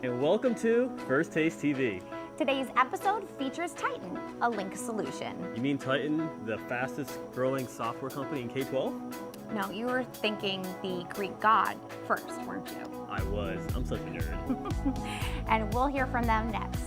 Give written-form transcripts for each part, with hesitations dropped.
And welcome to First Taste TV. Today's episode features Titan, a LINQ solution. You mean Titan, the fastest growing software company in K-12? No, you were thinking the Greek god first, weren't you? I was. I'm such a nerd. And we'll hear from them next.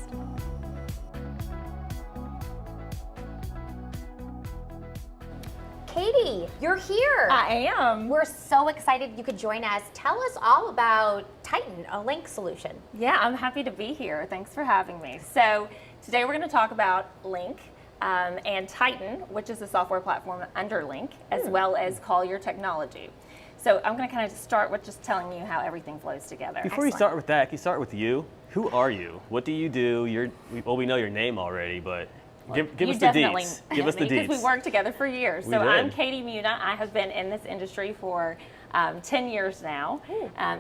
Katie, you're here. I am. We're so excited you could join us. Tell us all about Titan, a LINQ solution. Yeah, I'm happy to be here. Thanks for having me. So today we're going to talk about LINQ and Titan, which is a software platform under LINQ, as well as Call Your Technology. So I'm going to kind of start with just telling you how everything flows together. Before you start with that, can you start with you? Who are you? What do you do? Well, we know your name already, but give us the deets. Give us the deets. Because we worked together for years. We so did. I'm Katie Muna. I have been in this industry for 10 years now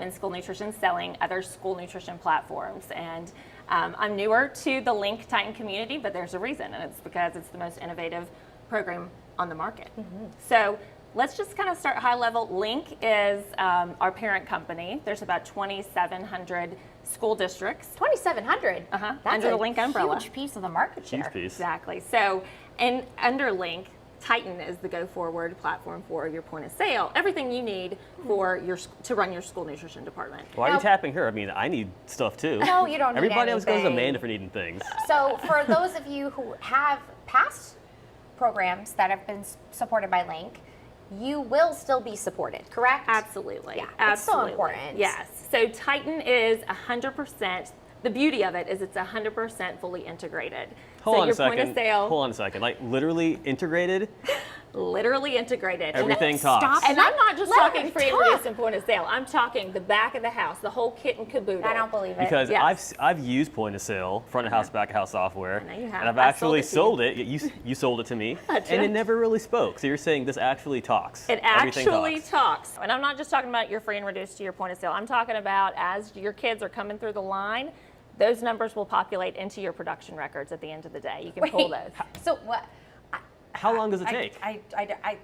in school nutrition, selling other school nutrition platforms. And I'm newer to the LINQ Titan community, but there's a reason, and it's because it's the most innovative program on the market. So let's just kind of start high level. LINQ is our parent company. There's about 2,700 school districts. 2,700? That's under the LINQ umbrella. Huge piece of the market share. Huge piece. Exactly. So, and under LINQ, Titan is the go-forward platform for your point of sale. Everything you need for to run your school nutrition department. Why are you tapping her? I mean, I need stuff too. No, you don't need Everybody else goes to anything. Amanda for needing things. So for those of you who have past programs that have been supported by LINQ, you will still be supported, correct? Absolutely. Yeah, absolutely. it's so important. Yes. So Titan is 100%. The beauty of it is it's 100% fully integrated. Hold on a Point of second. sale, Hold on a second. Like literally integrated? literally integrated. Everything talks. Stop. And I'm not just Let talking her free and talk. reduced and point of sale. I'm talking the back of the house, the whole kit and caboodle. I don't believe it. Because Yes. I've used point of sale, front of house, back of house software, know you have. and I've I actually sold sold it. You sold it to me, That's and right. it never really spoke. So you're saying this actually talks. It Everything actually talks. talks. And I'm not just talking about your free and reduced to your point of sale. I'm talking about as your kids are coming through the line, those numbers will populate into your production records at the end of the day. You can pull those. So what? How long does it take?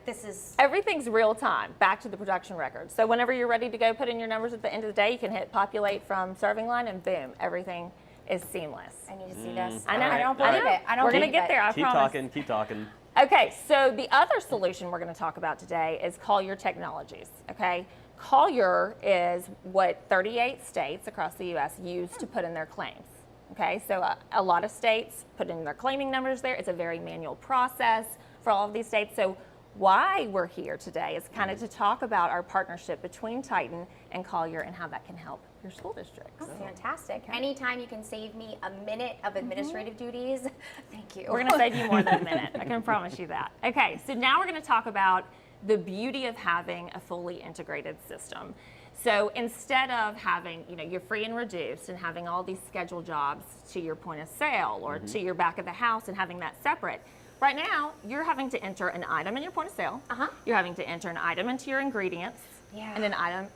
This is. Everything's real time, back to the production records. So whenever you're ready to go put in your numbers at the end of the day, you can hit populate from serving line and boom, everything is seamless. I need to see this. I know. I don't All believe right. it. I don't We're believe going to get it. there, I Keep promise. talking. Keep talking. Okay, so the other solution we're going to talk about today is Call Your Technologies, okay? Call Your is what 38 states across the U.S. use to put in their claims, okay? So a lot of states put in their claiming numbers there. It's a very manual process for all of these states. So why we're here today is kind of to talk about our partnership between Titan and Call Your and how that can help your school districts. Oh, fantastic. Anytime you can save me a minute of administrative duties, thank you. We're going to save you more than a minute. I can promise you that. Okay, so now we're going to talk about the beauty of having a fully integrated system. So instead of having, your free and reduced and having all these scheduled jobs to your point of sale or to your back of the house and having that separate, right now you're having to enter an item in your point of sale. You're having to enter an item into your ingredients and an item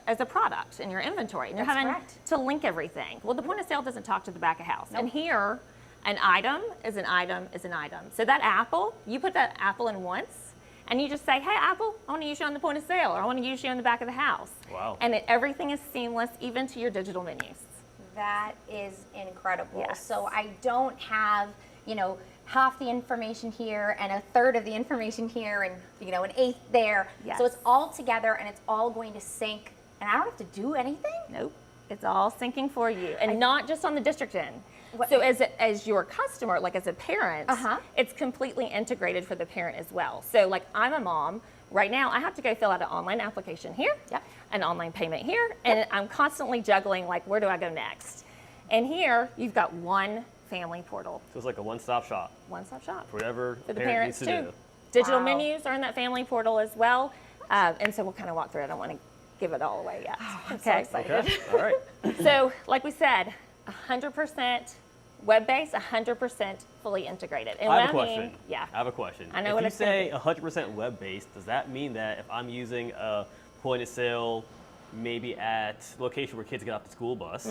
as a product in your inventory. And you're having to link everything. Well, the point of sale doesn't talk to the back of house. And here, an item is an item is an item. So that apple, you put that apple in once, and you just say, hey, Apple, I want to use you on the point of sale, or I want to use you on the back of the house. Wow. And everything is seamless, even to your digital menus. That is incredible. Yes. So I don't have, half the information here and a third of the information here and, an eighth there. Yes. So it's all together and it's all going to sync and I don't have to do anything? Nope. It's all syncing for you, and not just on the district end. What- So as your customer, like as a parent, it's completely integrated for the parent as well. So like I'm a mom, right now I have to go fill out an online application here, an online payment here, and I'm constantly juggling like where do I go next? And here you've got one family portal, So it's like a one-stop shop one-stop shop for whatever for the parent parents needs to too. do. Digital Wow. menus are in that family portal as well, and so we'll kind of walk through it. I don't want to give it all away yet. so excited. Okay. All right. So, like we said, 100% web-based, 100% fully integrated. And I have a what question. mean, yeah. I have a question. I know if what you it's gonna say be. 100% web-based, does that mean that if I'm using a point of sale, maybe at location where kids get off the school bus,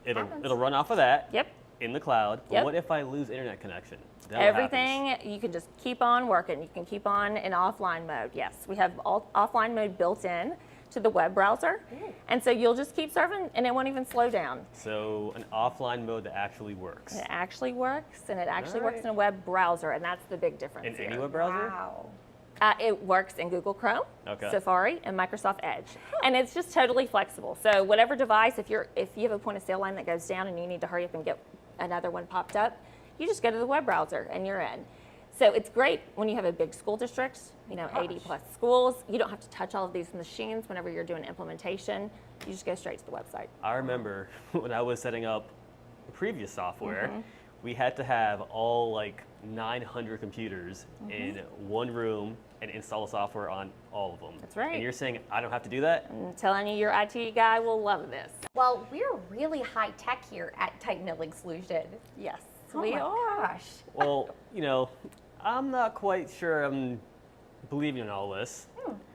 it'll run off of that Yep. in the cloud. But Yep. what if I lose internet connection? Then what Everything, happens? you can just keep on working. You can keep on in offline mode. Yes, we have offline mode built in to the web browser. And so you'll just keep surfing and it won't even slow down. So an offline mode that actually works. It actually works, and it actually works Alright. in a web browser, and that's the big difference In here. any web browser? Wow. It works in Google Chrome, Okay. Safari, and Microsoft Edge, and it's just totally flexible. So whatever device, if you have a point of sale line that goes down and you need to hurry up and get another one popped up, you just go to the web browser and you're in. So it's great when you have a big school district, 80 plus schools. You don't have to touch all of these machines whenever you're doing implementation. You just go straight to the website. I remember when I was setting up previous software, we had to have all like 900 computers in one room and install the software on all of them. That's right. And you're saying I don't have to do that? I'm telling you, your IT guy will love this. Well, we're really high tech here at Titan Building Solution. Yes, Oh we my are. gosh. Well, I'm not quite sure I'm believing in all this.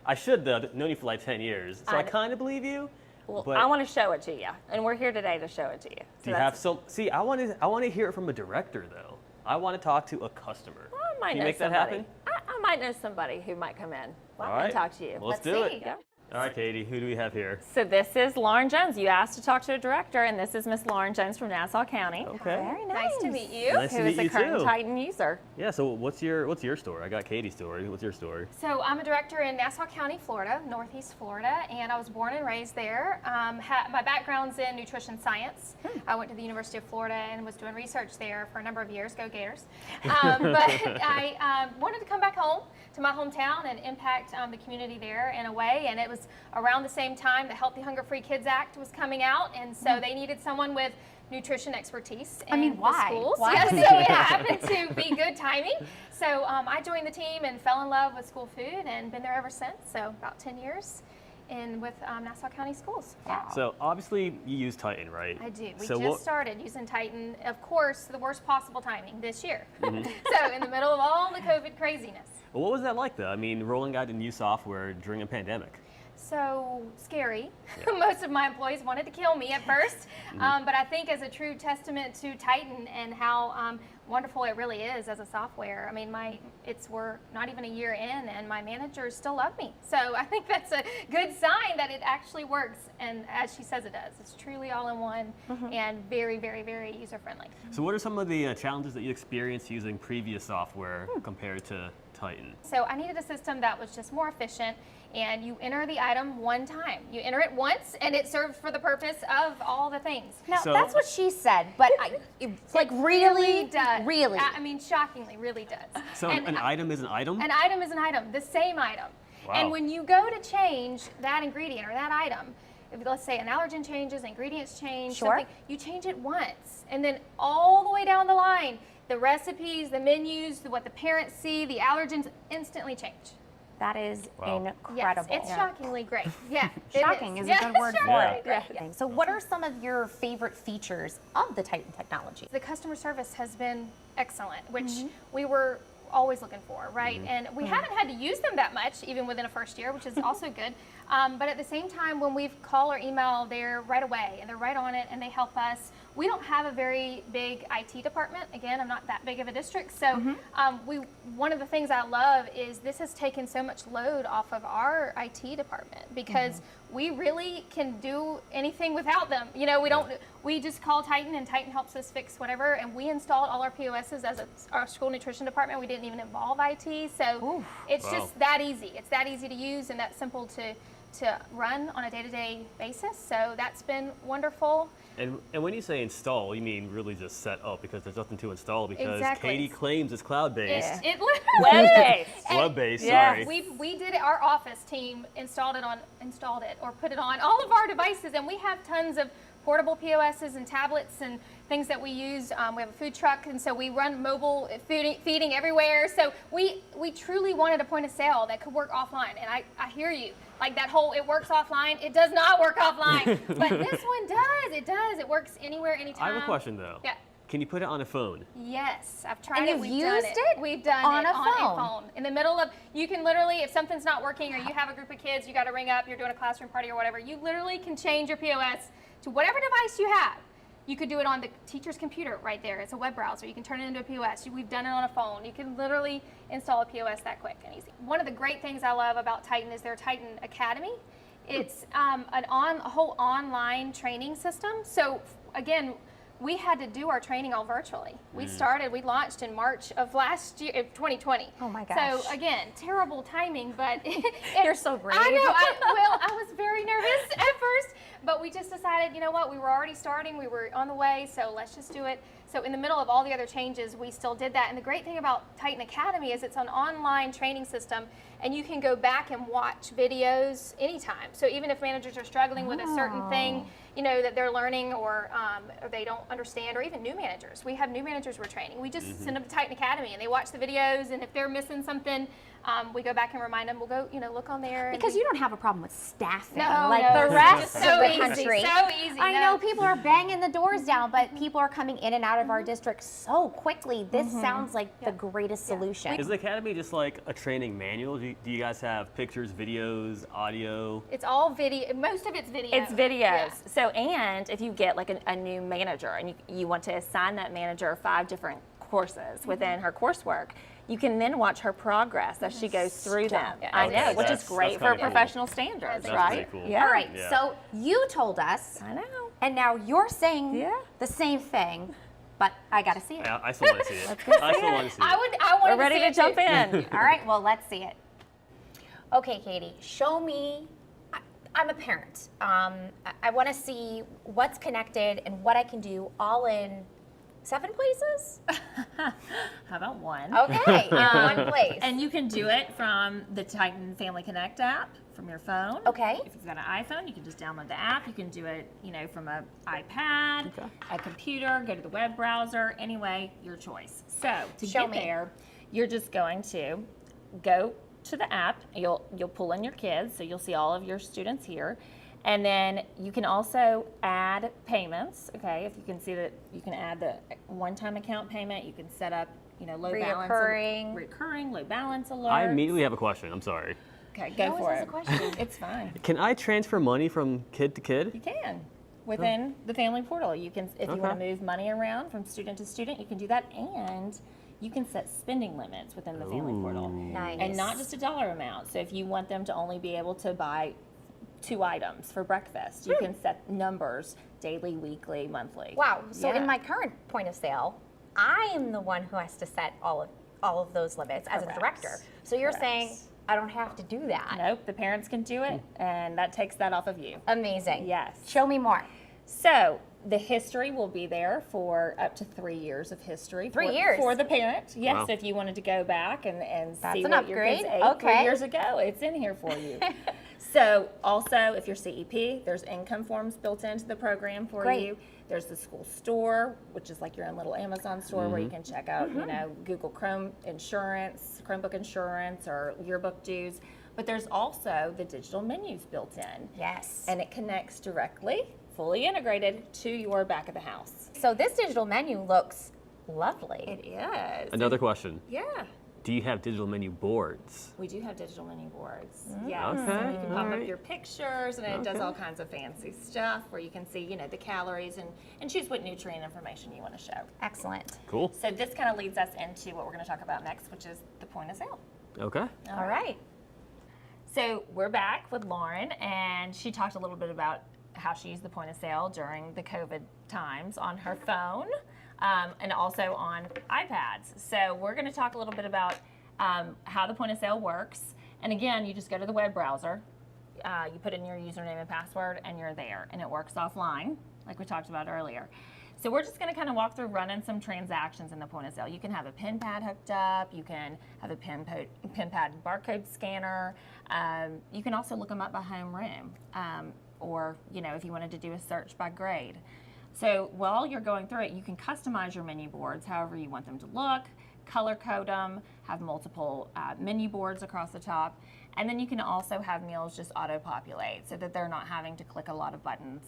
I should though. I've known you for like 10 years, so I kind of believe you. Well, but I want to show it to you, and we're here today to show it to you. do you have some? See, I want to hear it from a director though. I want to talk to a customer. I might Can you know make that somebody. happen? I might know somebody who might come in All and right. talk to you. Well, let's Let's do see. it. Yeah. All right, Katie, who do we have here? So this is Lauren Jones. You asked to talk to a director, and this is Miss Lauren Jones from Nassau County, Okay. Very Nice to meet you. Nice who to is meet a you current too. Titan user. Yeah. So what's your story? I got Katie's story. What's your story? So I'm a director in Nassau County, Florida, Northeast Florida, and I was born and raised there. My background's in nutrition science. I went to the University of Florida and was doing research there for a number of years. Go Gators! But I wanted to come back home to my hometown and impact the community there in a way. And it was around the same time the Healthy Hunger Free Kids Act was coming out, and so they needed someone with nutrition expertise in why? the schools. Why Yeah, would so they do it that? happened to be good timing. So I joined the team and fell in love with school food and been there ever since. So about 10 years in with Nassau County Schools. Wow. So obviously you use Titan, right? I do. We So just started using Titan, of course, the worst possible timing this year. So in the middle of all the COVID craziness. Well, what was that like though? I mean, rolling out a new software during a pandemic. So scary. Most of my employees wanted to kill me at first, but I think as a true testament to Titan and how wonderful it really is as a software. I mean, we're not even a year in, and my managers still love me. So I think that's a good sign that it actually works, and as she says it does. It's truly all in one and very, very, very user friendly. So what are some of the challenges that you experienced using previous software compared to Titan? So I needed a system that was just more efficient, and you enter the item one time. You enter it once, and it serves for the purpose of all the things. Now, So- that's what she said, but really does. really. I mean, shockingly, really does. So And an item is an item? An item is an item, the same item. Wow. And when you go to change that ingredient or that item, if let's say an allergen changes, ingredients change, Sure. something, you change it once. And then all the way down the line, the recipes, the menus, what the parents see, the allergens instantly change. That is Wow. incredible. Yes, it's shockingly great. Yeah. it Shocking is a Yeah, good word for shockingly it. great. Yeah. So what are some of your favorite features of the Titan technology? The customer service has been excellent, which we were always looking for, right? And we haven't had to use them that much, even within a first year, which is also good. But at the same time, when we call or email, they're right away and they're right on it and they help us. We don't have a very big IT department. Again, I'm not that big of a district. So one of the things I love is this has taken so much load off of our IT department because we really can do anything without them. You know, we just call Titan and Titan helps us fix whatever. And we installed all our POSs as our school nutrition department. We didn't even involve IT. So it's Wow. just that easy. It's that easy to use and that simple to run on a day-to-day basis. So that's been wonderful. And when you say install, you mean really just set up because there's nothing to install because Exactly. Katie claims it's cloud-based. It literally Web-based. Web-based, Yeah. sorry. We did it. Our office team installed it or put it on all of our devices, and we have tons of portable POSs and tablets and things that we use. We have a food truck, and so we run mobile feeding everywhere. So we truly wanted a point of sale that could work offline, and I hear you. Like that whole it works offline, it does not work offline. But this one does. It does. It works anywhere, anytime. I have a question though. Yeah. Can you put it on a phone? Yes, I've tried And it. you've We've done used it We've done on it a on a phone? phone. In the middle of, you can literally, if something's not working or you have a group of kids, you got to ring up, you're doing a classroom party or whatever, you literally can change your POS to whatever device you have. You could do it on the teacher's computer right there. It's a web browser. You can turn it into a POS. We've done it on a phone. You can literally install a POS that quick and easy. One of the great things I love about Titan is their Titan Academy. It's a whole online training system. So again, we had to do our training all virtually. We launched in March of last year, 2020. Oh my gosh. So again, terrible timing, but You're so brave. I know. I was very nervous at first, but we just decided, you know what, we were already starting, we were on the way, so let's just do it. So in the middle of all the other changes, we still did that. And the great thing about Titan Academy is it's an online training system, and you can go back and watch videos anytime. So even if managers are struggling with a certain thing, you know, that they're learning or they don't understand, or even new managers. We have new managers we're training. We just send them to Titan Academy, and they watch the videos, and if they're missing something, we go back and remind them. We'll go, you know, look on there. Because you don't have a problem with staffing No, like no, the it's rest just of so the easy, country. so easy, I no. know people are banging the doors down, but people are coming in and out of our district so quickly. This sounds like the greatest solution. Is the Academy just like a training manual? Do you guys have pictures, videos, audio? It's all video. Most of it's video. It's videos. Yeah. So, and if you get like a new manager and you want to assign that manager 5 different courses within her coursework, you can then watch her progress as she goes through them. Yeah, I know, which is that's great for kinda cool. professional standards, That's right? pretty cool. Yeah. All right, Yeah. so you told us, I know. and now you're saying Yeah. the same thing, but I got to see it. I still want to see it. go I see still it. want to see I it. want We're ready to jump in. All right, well, let's see it. Okay, Katie, show me. I'm a parent. I want to see what's connected and what I can do all in 7 places? How about one? Okay, in one place. And you can do it from the Titan Family Connect app from your phone. Okay. If you've got an iPhone, you can just download the app. You can do it, you know, from an iPad, a computer, go to the web browser, anyway, your choice. So to Show get me. there, you're just going to go to the app. You'll pull in your kids, so you'll see all of your students here. And then you can also add payments, okay? If you can see that you can add the one-time account payment, you can set up, you know, low balance, recurring, low balance alerts. I immediately have a question. I'm sorry. Okay, go always for has it. a question. It's fine. Can I transfer money from kid to kid? You can within the family portal. You can, if you want Okay. to move money around from student to student, you can do that, and you can set spending limits within the family portal, Nice. and not just a dollar amount. So if you want them to only be able to buy 2 items for breakfast, you can set numbers daily, weekly, monthly. Wow. So Yeah. in my current point of sale, I am the one who has to set all of those limits as a Correct. director. So you're Correct. saying I don't have to do that. Nope, the parents can do it, and that takes that off of you. Amazing. Yes. Show me more. So the history will be there for up to 3 years of history. 3 for, years? For the parent. Yes, Wow. if you wanted to go back and That's see an what your kids upgrade. ate Okay. 3 years ago, it's in here for you. So also, if you're CEP, there's income forms built into the program for Great. you. There's the school store, which is like your own little Amazon store where you can check out, you know, Google Chrome insurance, Chromebook insurance, or yearbook dues. But there's also the digital menus built in. Yes. And it connects directly, fully integrated, to your back of the house. So this digital menu looks lovely. It is. Another question. Yeah. Do you have digital menu boards? We do have digital menu boards. Mm. Yes. Okay, And you can pop alright. up your pictures, and it does Okay. all kinds of fancy stuff where you can see, you know, the calories and choose what nutrient information you want to show. Excellent. Cool. So this kind of leads us into what we're going to talk about next, which is the point of sale. Okay. All right. So we're back with Lauren, and she talked a little bit about how she used the point of sale during the COVID times on her phone, and also on iPads. So we're going to talk a little bit about how the point of sale works. And again, you just go to the web browser, you put in your username and password, and you're there, and it works offline, like we talked about earlier. So we're just going to kind of walk through running some transactions in the point of sale. You can have a pin pad hooked up. You can have a pin pad barcode scanner. You can also look them up by homeroom, or you know, if you wanted to do a search by grade. So while you're going through it, you can customize your menu boards however you want them to look, color code them, have multiple menu boards across the top, and then you can also have meals just auto-populate so that they're not having to click a lot of buttons.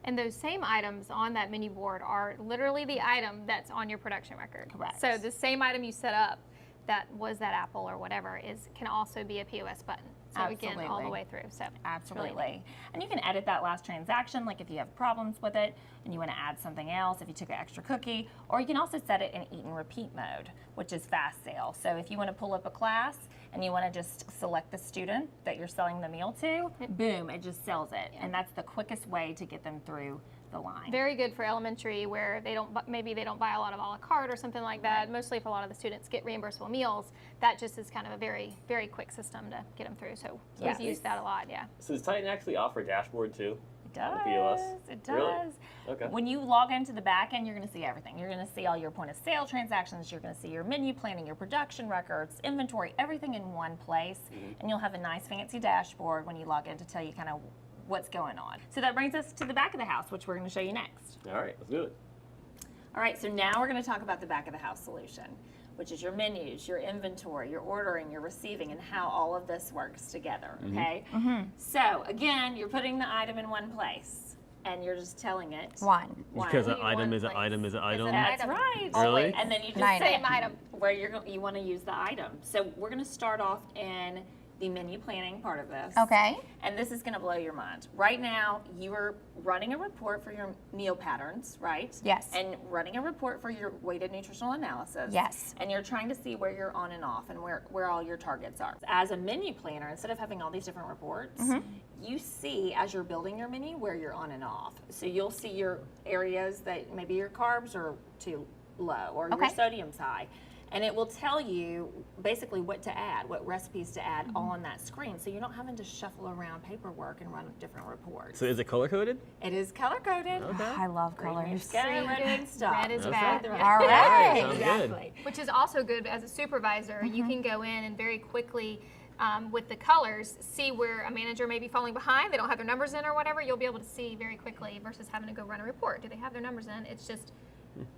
And those same items on that menu board are literally the item that's on your production record. Correct. So the same item you set up that was that apple or whatever can also be a POS button. So again, all the Absolutely. way through. So Absolutely. And you can edit that last transaction, like if you have problems with it and you want to add something else, if you took an extra cookie, or you can also set it in eat and repeat mode, which is fast sale. So if you want to pull up a class and you want to just select the student that you're selling the meal to, boom, it just sells it. And that's the quickest way to get them through the line. very good for elementary where maybe they don't buy a lot of a la carte or something like that. Mostly if a lot of the students get reimbursable meals, that just is kind of a very, very quick system to get them through. So Yes. we've used that a lot, yeah. So does Titan actually offer a dashboard too? It on does. the POS? It Really? does. Okay. When you log into the back end, you're going to see everything. You're going to see all your point of sale transactions. You're going to see your menu planning, your production records, inventory, everything in one place. And you'll have a nice fancy dashboard when you log in to tell you kind of what's going on. So that brings us to the back of the house, which we're going to show you next. All right, let's do it. All right, so now we're going to talk about the back of the house solution, which is your menus, your inventory, your ordering, your receiving, and how all of this works together, okay? So again, you're putting the item in one place, and you're just telling it. One. Because an Need item one is an place. item is an It's item. an That's item. right. Really? And then you just An say Same item. where you want to use the item. So we're going to start off in the menu planning part of this. Okay. And this is going to blow your mind. Right now, you are running a report for your meal patterns, right? Yes. And running a report for your weighted nutritional analysis. Yes. And you're trying to see where you're on and off and where all your targets are. As a menu planner, instead of having all these different reports, you see as you're building your menu where you're on and off. So you'll see your areas that maybe your carbs are too low or your Okay. sodium's high. And it will tell you basically what to add, what recipes to add all on that screen. So you're not having to shuffle around paperwork and run different reports. So is it color coded? It is color coded. I love colors. Red good. stuff. Red is Okay. bad. All All right, right. sounds good. Exactly. Which is also good as a supervisor. You can go in and very quickly, with the colors, see where a manager may be falling behind. They don't have their numbers in or whatever. You'll be able to see very quickly versus having to go run a report. Do they have their numbers in? It's just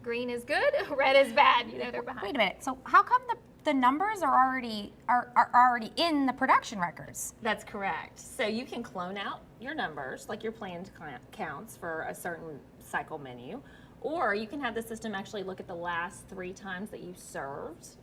green is good, red is bad. You know they're behind. Wait a minute. So how come the numbers are already in the production records? That's correct. So you can clone out your numbers, like your planned counts for a certain cycle menu, or you can have the system actually look at the last 3 times that you served,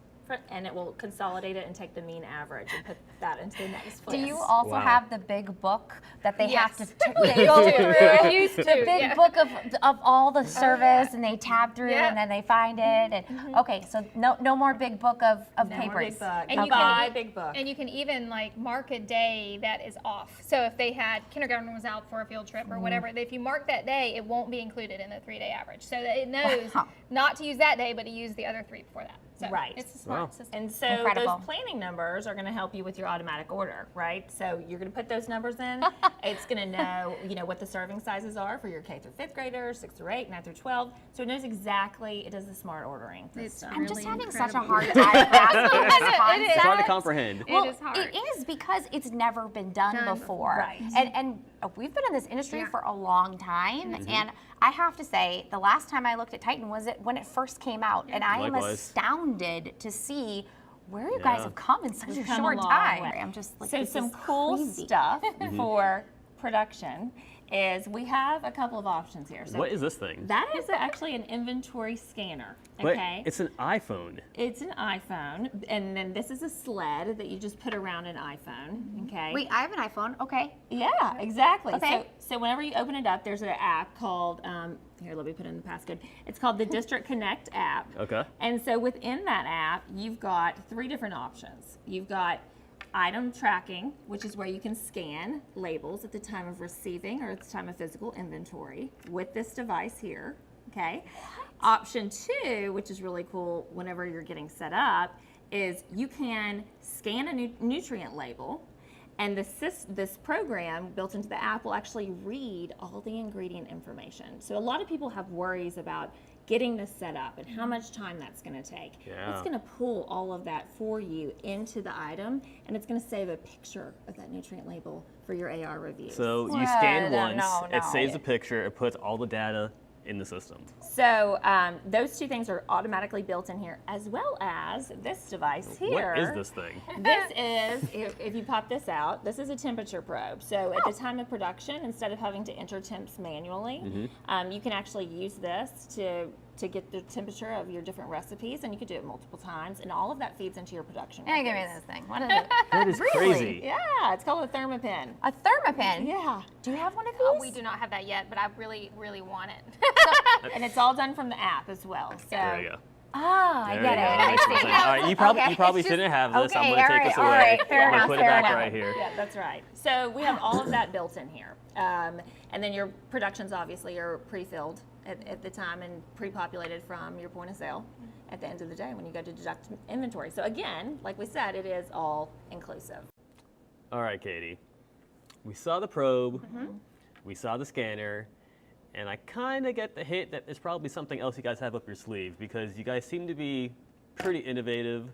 and it will consolidate it and take the mean average and put that into the next Do place. you also Wow. have the big book that they Yes. have to they go through? Used to, The big yeah. book of all the service, and they tab through, Yeah. and then they find it. And okay, so no more big book of No more papers. big book. And you Buy can- big book. And you can even like mark a day that is off. So if they had kindergarten was out for a field trip or whatever, if you mark that day, it won't be included in the 3-day average. So that it knows Wow. not to use that day, but to use the other 3 before that. So Right. it's a smart Wow. system. And so Incredible. those planning numbers are going to help you with your automatic order, right? So you're going to put those numbers in. It's going to know, what the serving sizes are for your K through 5th graders, 6 through 8, 9 through 12. So it knows exactly. It does the smart ordering system. I'm just Really having such a incredible. hard time grasping this It is. concept. It's hard to comprehend. Well, is hard. it is because it's never been done Done before. Right. And we've been in this industry Yeah. for a long time. And I have to say, the last time I looked at Titan was when it first came out. And I am Likewise. astounded to see where you guys Yeah. have come in such a come a short long time. way. I'm just like, So this some is cool crazy. stuff for production is we have a couple of options here. So What is this thing? that is actually an inventory scanner. But Okay. it's an iPhone. It's an iPhone, and then this is a sled that you just put around an iPhone. Okay. Wait, I have an iPhone. Okay. Yeah, exactly. Okay. So whenever you open it up, there's an app called, here, let me put in the passcode. It's called the District Connect app. Okay. And so within that app, you've got 3 different options. You've got item tracking, which is where you can scan labels at the time of receiving or at the time of physical inventory with this device here. Okay. Option 2, which is really cool whenever you're getting set up, is you can scan a nutrient label, and this program built into the app will actually read all the ingredient information. So a lot of people have worries about getting this set up and how much time that's going to take. Yeah. It's going to pull all of that for you into the item, and it's going to save a picture of that nutrient label for your AR reviews. So you Well, scan no, once, no, it saves no. a picture, it puts all the data in the system. So those 2 things are automatically built in here, as well as this device here. What is this thing? This is, if you pop this out, this is a temperature probe. So at the time of production, instead of having to enter temps manually, you can actually use this to get the temperature of your different recipes, and you could do it multiple times, and all of that feeds into your production. Yeah, give me records. this thing. What is it? That is crazy. Yeah, it's called a thermopin. A thermopin. Yeah, Do you have one of these? We do not have that yet, but I really, really want it. and it's all done from the app as well. So There you go. Ah, I There get you it. go. I That's what I'm see. saying. All right, you probably Okay, you probably it's just- shouldn't have this. I'm okay, going to all take right, this all away. right, fair I'm going enough, to put it fair back enough. right here. Yeah, that's right. So we have all of that built in here. And then your productions obviously are pre-filled at the time and pre-populated from your point of sale at the end of the day when you go to deduct inventory. So again, like we said, it is all inclusive. All right, Katie. We saw the probe. Mm-hmm. We saw the scanner. And I kind of get the hint that there's probably something else you guys have up your sleeve because you guys seem to be pretty innovative,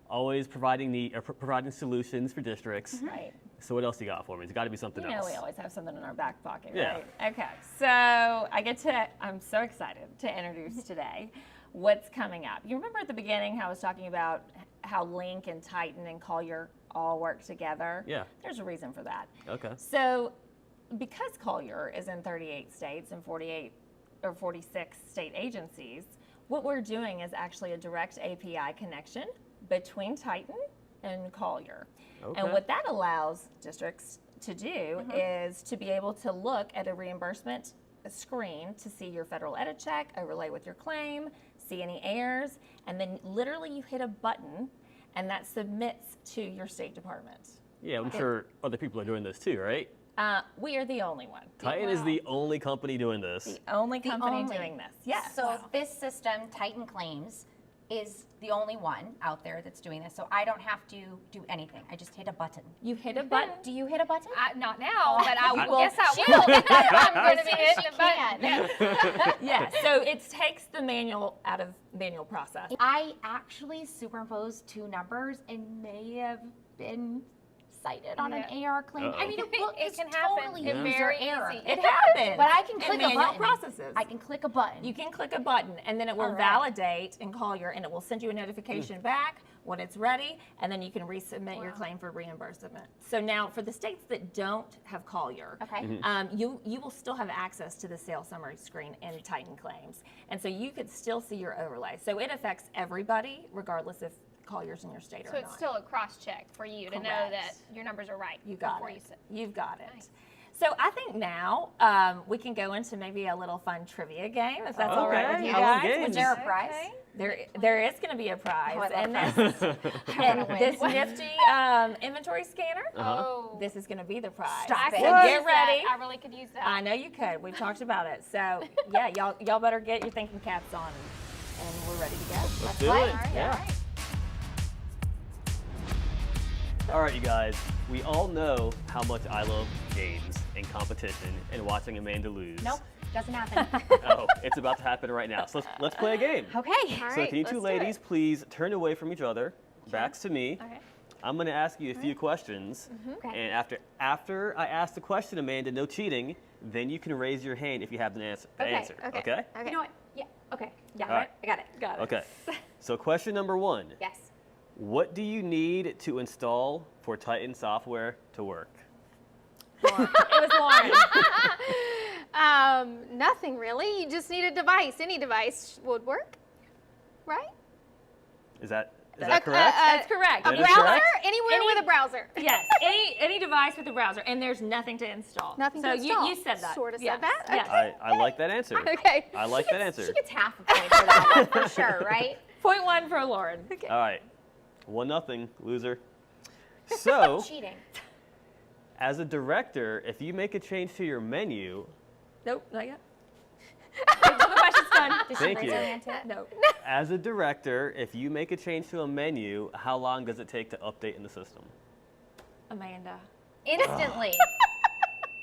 always providing providing solutions for districts. Right. So what else you got for me? There's got to be something You know, else. we always have something in our back pocket, Yeah. right? Okay, so I'm so excited to introduce today what's coming up. You remember at the beginning how I was talking about how LINQ and Titan and Collier all work together? Yeah. There's a reason for that. Okay. So because Collier is in 38 states and 48 or 46 state agencies, what we're doing is actually a direct API connection between Titan and Collier. Okay. And what that allows districts to do is to be able to look at a reimbursement screen to see your federal edit check, overlay with your claim, see any errors, and then literally you hit a button and that submits to your State Department. Yeah, I'm sure other people are doing this too, right? We are the only one. Titan is the only company doing this. The only company only. doing this. Yes. So this system, Titan Claims, is the only one out there that's doing this. So I don't have to do anything. I just hit a button. you hit a button. Do you hit a button? Not now, but I Well, guess I she will. will. I'm going to be She hitting the button. can. Yeah. So it takes the manual out of manual process. I actually superimposed two numbers and may have been cited on an AR claim. I mean, It it's can happen. totally It's user very error. easy. It happens. But I can in click a manual button. processes. I can click a button. You can click a button, and then it will All right. validate in Collier, and it will send you a notification back when it's ready, and then you can resubmit your claim for reimbursement. So now, for the states that don't have Collier, Okay. you will still have access to the sales summary screen in Titan Claims, and so you could still see your overlay. So it affects everybody, regardless if Collier's in your state or So not. it's still a cross-check for you to know Correct. that your numbers are right. You got before it. You sit. You've got it. Nice. So I think now we can go into maybe a little fun trivia game, if that's all right with Okay, you I love guys. games. Was there a prize? There is going to be a prize, Oh, I love and prizes. and win. this nifty inventory scanner. Oh. This is going to be the prize. Stop I it. could So use get ready. that. I really could use that. I know you could. We've talked about it. So yeah, y'all better get your thinking caps on, and we're ready to go. Let's do play. it. All right, Yeah. All right, you guys. We all know how much I love games and competition and watching Amanda lose. Nope, doesn't happen. Oh, it's about to happen right now. So let's play a game. Okay. All So right, can you two let's do it. ladies please turn away from each other, backs to me. Okay. I'm going to ask you a few questions, Okay. and after I ask the question, Amanda, no cheating, then you can raise your hand if you have the answer. Okay, Okay? You know what? Yeah. Okay. Yeah. All right. I got it. Got it. Okay. So question number one. Yes. What do you need to install for Titan software to work? It was Lauren. Nothing really. You just need a device. Any device would work, right? Is that correct? That's correct. That A is browser? correct? Anywhere with a browser. Yes, any device with a browser, and there's nothing to install. Nothing so to install. you said that. Sort of Yes, said that. yes. I like that answer. Okay. I like that answer. She gets half a point for that one for sure, right? Point one for Lauren. All right. 1-0, loser. So, Cheating. as a director, if you make a change to your menu, Nope, not yet. Wait till the question's done. Did she Thank raise you. her hand too? No. as a director, if you make a change to a menu, how long does it take to update in the system? Amanda. Instantly.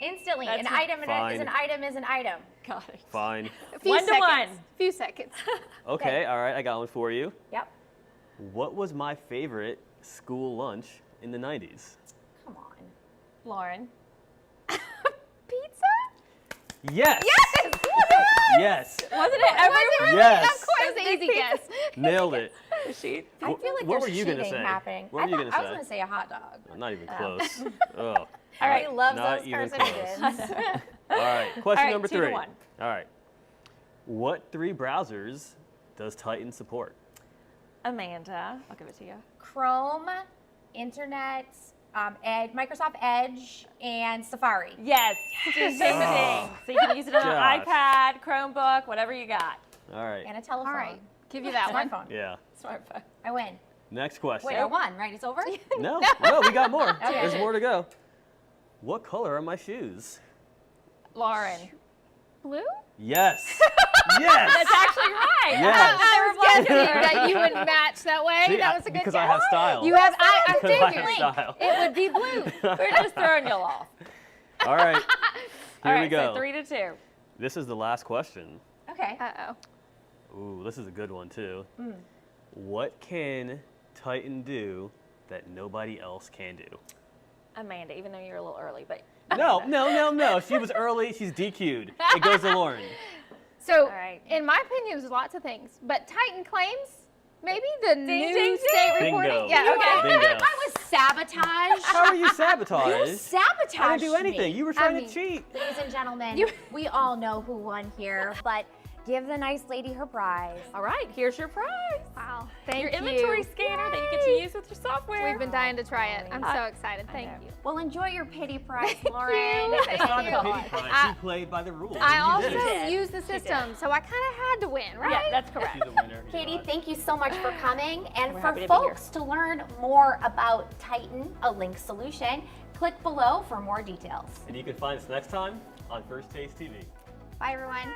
Instantly. That's An item fine. is an item is an item. Got it. Fine. A few 1 to seconds. 1. Few seconds. Okay, all right, I got one for you. Yep. What was my favorite school lunch in the 90s? Come on. Lauren. Pizza? Yes! Yes! Wasn't it everyone? Yes! Of course, an easy guess. Nailed it. She. I feel like What there's were you gonna cheating say? happening. What were you gonna I was say? going to say a hot dog. Not even close. Oh. All right. He loves Not those even carcinogens. All right, question All right, number 2 to 3. 1. All right. What 3 browsers does Titan support? Amanda, I'll give it to you. Chrome, Internet, Edge, Microsoft Edge, and Safari. Yes, ding, ding, ding. So you can use it on an Gosh. iPad, Chromebook, whatever you got. All right. And a telephone. All right. Give you that one. Smartphone. Yeah. Smartphone. I win. Next question. Wait, I won, right? It's over? No, we got more. There's more to go. What color are my shoes? Lauren. Blue? Yes. Yes. That's actually right. Yes. I was guessing that you would match that way. See, that was a good because guess. I have style. You have, I Because I figured have style. it would be blue. We're just throwing you off. All right. All Here right, we go. so 3-2. This is the last question. Okay. Uh-oh. Ooh, this is a good one too. What can Titan do that nobody else can do? Amanda, even though you're a little early, but No. She was early. She's DQ'd. It goes to Lauren. So, All right. in my opinion, there's lots of things, but Titan claims maybe the ding, new ding. state Bingo. reporting. Yeah, okay. Bingo. That was sabotage. How are you sabotaged? You sabotaged I didn't do anything. me. You were trying mean- to cheat. Ladies and gentlemen, we all know who won here, but give the nice lady her prize. all right, here's your prize. Wow. Thank Your you. inventory scanner that you get to use with your software. We've been dying to try it. I'm so excited. I Thank know. you. Well, enjoy your pity prize, Thank Lauren. you. It's Thank not you. a pity prize. I- She played by the rules. I and also you did it. used the system, so I kind of had to win, right? Yeah, that's correct. She's a winner. you're Katie, not. thank you so much for coming. And We're for happy to be here. folks to learn more about Titan, a LINQ solution, click below for more details. And you can find us next time on First Taste TV. Bye, everyone.